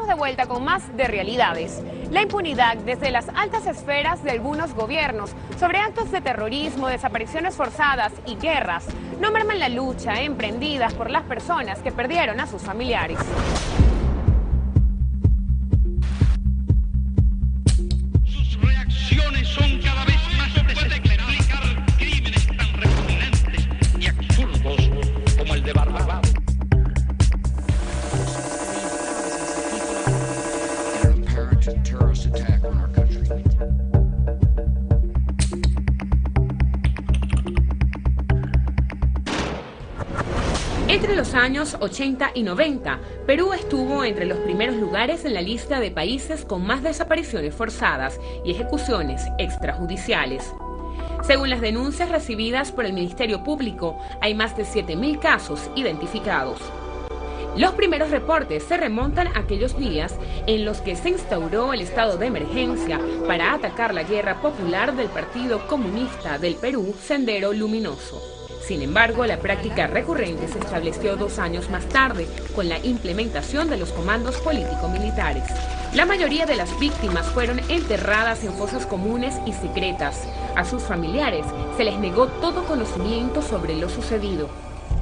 estamos de vuelta con más de Realidades. La impunidad desde las altas esferas de algunos gobiernos sobre actos de terrorismo, desapariciones forzadas y guerras no merman la lucha emprendida por las personas que perdieron a sus familiares. Sus reacciones son cada vez más desesperadas. Crímenes tan repugnantes y absurdos como el de Barrabás. Terrorist attack on our country. Entre los años 80 y 90, Perú estuvo entre los primeros lugares en la lista de países con más desapariciones forzadas y ejecuciones extrajudiciales. Según las denuncias recibidas por el Ministerio Público, hay más de 7.000 casos identificados. Los primeros reportes se remontan a aquellos días en los que se instauró el estado de emergencia para atacar la guerra popular del Partido Comunista del Perú, Sendero Luminoso. Sin embargo, la práctica recurrente se estableció 2 años más tarde con la implementación de los comandos político-militares. La mayoría de las víctimas fueron enterradas en fosas comunes y secretas. A sus familiares se les negó todo conocimiento sobre lo sucedido.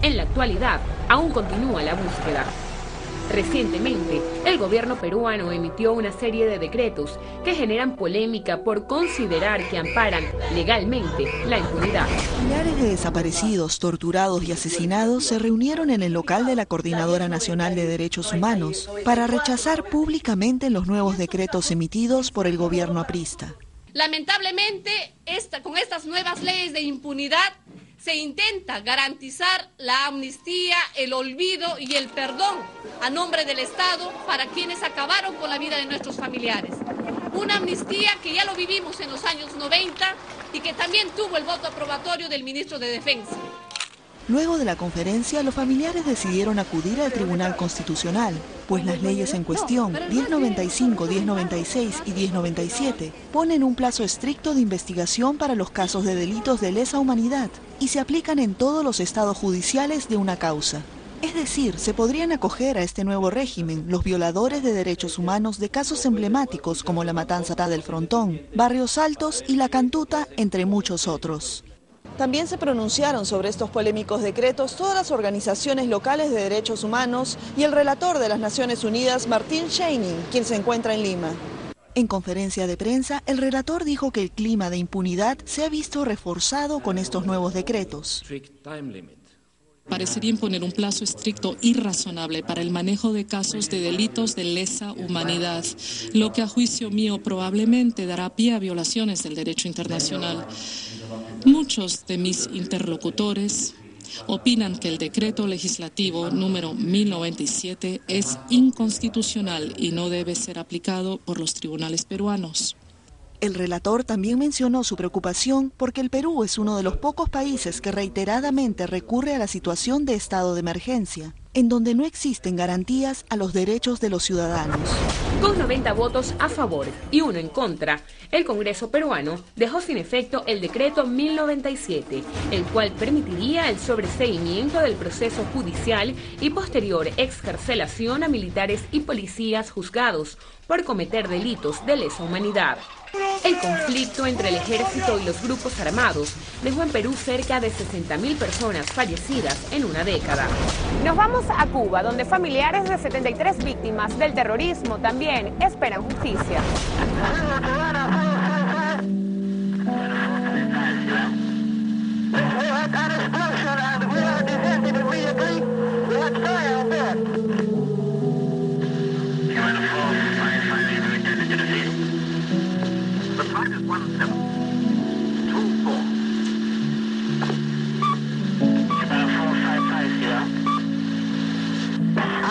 En la actualidad, aún continúa la búsqueda. Recientemente, el gobierno peruano emitió una serie de decretos que generan polémica por considerar que amparan legalmente la impunidad. Familiares de desaparecidos, torturados y asesinados se reunieron en el local de la Coordinadora Nacional de Derechos Humanos para rechazar públicamente los nuevos decretos emitidos por el gobierno aprista. Lamentablemente, con estas nuevas leyes de impunidad, se intenta garantizar la amnistía, el olvido y el perdón a nombre del Estado para quienes acabaron con la vida de nuestros familiares. Una amnistía que ya lo vivimos en los años 90 y que también tuvo el voto aprobatorio del ministro de Defensa. Luego de la conferencia, los familiares decidieron acudir al Tribunal Constitucional, pues las leyes en cuestión, 1095, 1096 y 1097, ponen un plazo estricto de investigación para los casos de delitos de lesa humanidad y se aplican en todos los estados judiciales de una causa. Es decir, se podrían acoger a este nuevo régimen los violadores de derechos humanos de casos emblemáticos como la matanza del Frontón, Barrios Altos y La Cantuta, entre muchos otros. También se pronunciaron sobre estos polémicos decretos todas las organizaciones locales de derechos humanos y el relator de las Naciones Unidas, Martin Scheining, quien se encuentra en Lima. En conferencia de prensa, el relator dijo que el clima de impunidad se ha visto reforzado con estos nuevos decretos. Parecería imponer un plazo estricto y razonable para el manejo de casos de delitos de lesa humanidad, lo que a juicio mío probablemente dará pie a violaciones del derecho internacional. Muchos de mis interlocutores opinan que el decreto legislativo número 1097 es inconstitucional y no debe ser aplicado por los tribunales peruanos. El relator también mencionó su preocupación porque el Perú es uno de los pocos países que reiteradamente recurre a la situación de estado de emergencia, en donde no existen garantías a los derechos de los ciudadanos. Con 90 votos a favor y 1 en contra, el Congreso peruano dejó sin efecto el decreto 1097, el cual permitiría el sobreseimiento del proceso judicial y posterior excarcelación a militares y policías juzgados por cometer delitos de lesa humanidad. El conflicto entre el ejército y los grupos armados dejó en Perú cerca de 60.000 personas fallecidas en una década. Nos vamos a Cuba, donde familiares de 73 víctimas del terrorismo también esperan justicia.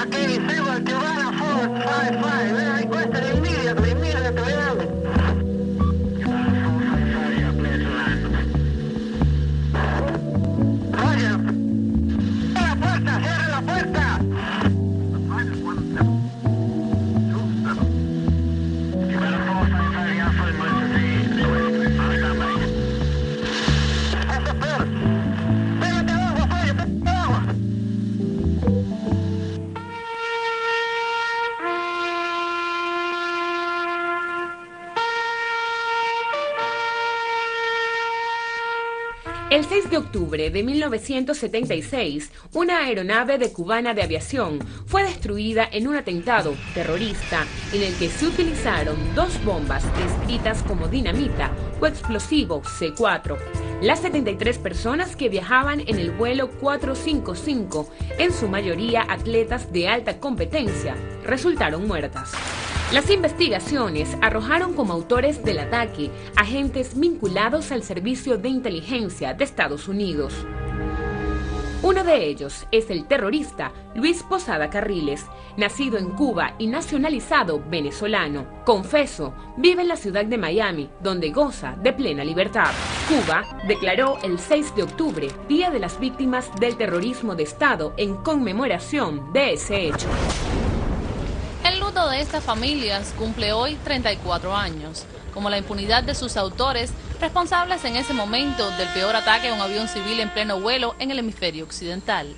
Aquí sigo el que van a 455, requested immediately. El 6 de octubre de 1976, una aeronave de Cubana de Aviación fue destruida en un atentado terrorista en el que se utilizaron 2 bombas descritas como dinamita o explosivo C4. Las 73 personas que viajaban en el vuelo 455, en su mayoría atletas de alta competencia, resultaron muertas. Las investigaciones arrojaron como autores del ataque agentes vinculados al Servicio de Inteligencia de Estados Unidos. Uno de ellos es el terrorista Luis Posada Carriles, nacido en Cuba y nacionalizado venezolano. Confeso, vive en la ciudad de Miami, donde goza de plena libertad. Cuba declaró el 6 de octubre Día de las Víctimas del Terrorismo de Estado en conmemoración de ese hecho. El luto de estas familias cumple hoy 34 años, como la impunidad de sus autores, responsables en ese momento del peor ataque a un avión civil en pleno vuelo en el hemisferio occidental.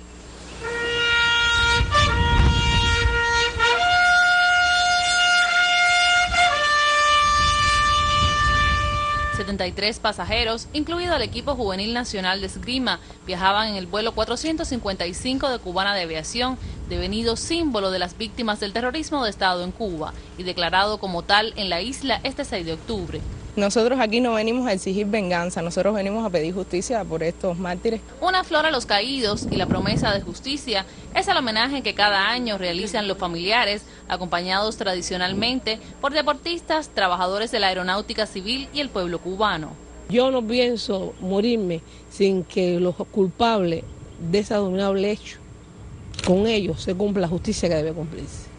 73 pasajeros, incluido el equipo juvenil nacional de esgrima, viajaban en el vuelo 455 de Cubana de Aviación, devenido símbolo de las víctimas del terrorismo de Estado en Cuba y declarado como tal en la isla este 6 de octubre. Nosotros aquí no venimos a exigir venganza, nosotros venimos a pedir justicia por estos mártires. Una flor a los caídos y la promesa de justicia es el homenaje que cada año realizan los familiares, acompañados tradicionalmente por deportistas, trabajadores de la aeronáutica civil y el pueblo cubano. Yo no pienso morirme sin que los culpables de ese abominable hecho, con ellos se cumpla la justicia que debe cumplirse.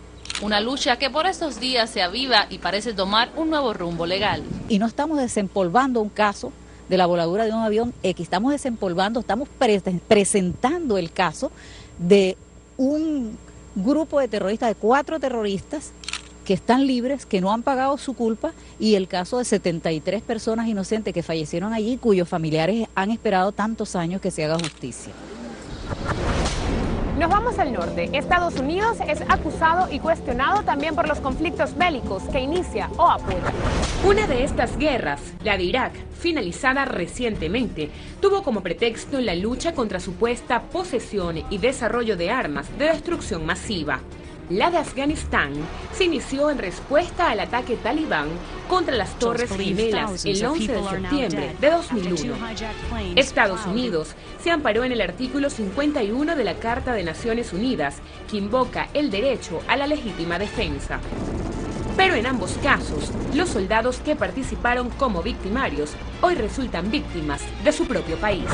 Una lucha que por estos días se aviva y parece tomar un nuevo rumbo legal. Y no estamos desempolvando un caso de la voladura de un avión X, estamos desempolvando, estamos presentando el caso de un grupo de terroristas, de 4 terroristas que están libres, que no han pagado su culpa, y el caso de 73 personas inocentes que fallecieron allí, cuyos familiares han esperado tantos años que se haga justicia. Nos vamos al norte. Estados Unidos es acusado y cuestionado también por los conflictos bélicos que inicia o apoya. Una de estas guerras, la de Irak, finalizada recientemente, tuvo como pretexto la lucha contra supuesta posesión y desarrollo de armas de destrucción masiva. La de Afganistán se inició en respuesta al ataque talibán contra las Torres Gemelas el 11 de septiembre de 2001. Estados Unidos se amparó en el artículo 51 de la Carta de Naciones Unidas, que invoca el derecho a la legítima defensa. Pero en ambos casos, los soldados que participaron como victimarios hoy resultan víctimas de su propio país.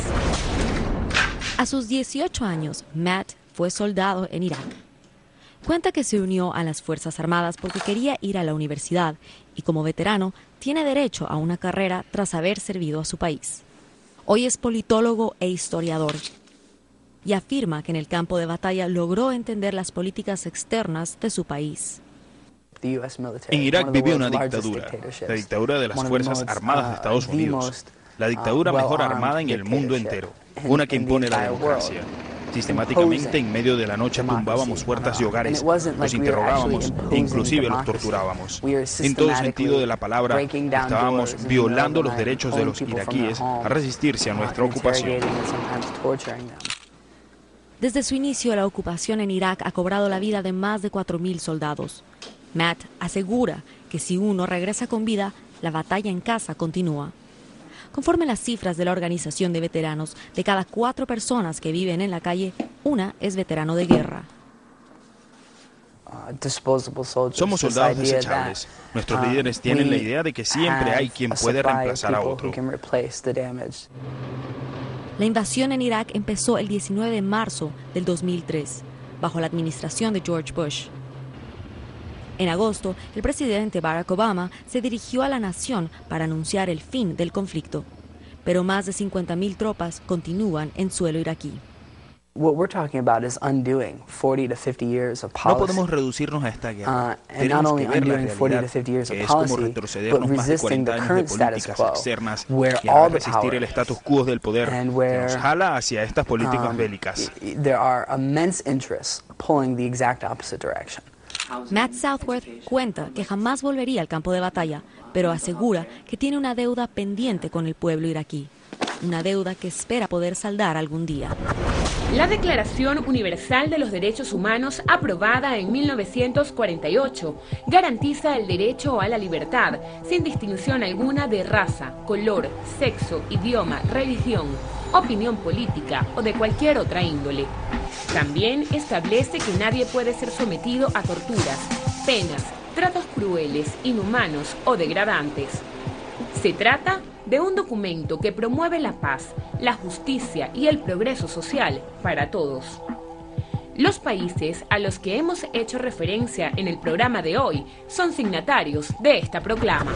A sus 18 años, Matt fue soldado en Irak. Cuenta que se unió a las Fuerzas Armadas porque quería ir a la universidad y como veterano tiene derecho a una carrera tras haber servido a su país. Hoy es politólogo e historiador y afirma que en el campo de batalla logró entender las políticas externas de su país. En Irak vivió una dictadura, la dictadura de las Fuerzas Armadas de Estados Unidos, la dictadura mejor armada en el mundo entero, una que impone la democracia. Sistemáticamente, en medio de la noche, tumbábamos puertas de hogares, los interrogábamos e inclusive los torturábamos. En todo sentido de la palabra, estábamos violando los derechos de los iraquíes a resistirse a nuestra ocupación. Desde su inicio, la ocupación en Irak ha cobrado la vida de más de 4.000 soldados. Matt asegura que si uno regresa con vida, la batalla en casa continúa. Conforme las cifras de la organización de veteranos, de cada 4 personas que viven en la calle, una es veterano de guerra. Somos soldados desechables. Nuestros líderes tienen la idea de que siempre hay quien puede reemplazar a otro. La invasión en Irak empezó el 19 de marzo del 2003, bajo la administración de George Bush. En agosto, el presidente Barack Obama se dirigió a la nación para anunciar el fin del conflicto, pero más de 50.000 tropas continúan en suelo iraquí. No podemos reducirnos a esta guerra. Tenemos que ver la realidad, que es como retrocedernos más de 40 años de políticas externas y ahora resistir el status quo del poder que nos jala hacia estas políticas bélicas. Matt Southworth cuenta que jamás volvería al campo de batalla, pero asegura que tiene una deuda pendiente con el pueblo iraquí. una deuda que espera poder saldar algún día. La Declaración Universal de los Derechos Humanos, aprobada en 1948, garantiza el derecho a la libertad, sin distinción alguna de raza, color, sexo, idioma, religión, opinión política o de cualquier otra índole. También establece que nadie puede ser sometido a torturas, penas, tratos crueles, inhumanos o degradantes. Se trata de un documento que promueve la paz, la justicia y el progreso social para todos. Los países a los que hemos hecho referencia en el programa de hoy son signatarios de esta proclama.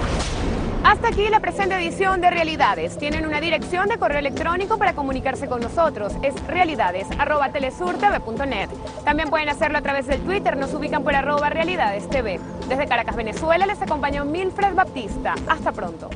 Hasta aquí la presente edición de Realidades. Tienen una dirección de correo electrónico para comunicarse con nosotros. Es realidades@telesurtv.net. También pueden hacerlo a través del Twitter. Nos ubican por @realidadestv. Desde Caracas, Venezuela, les acompañó Milfred Baptista. Hasta pronto.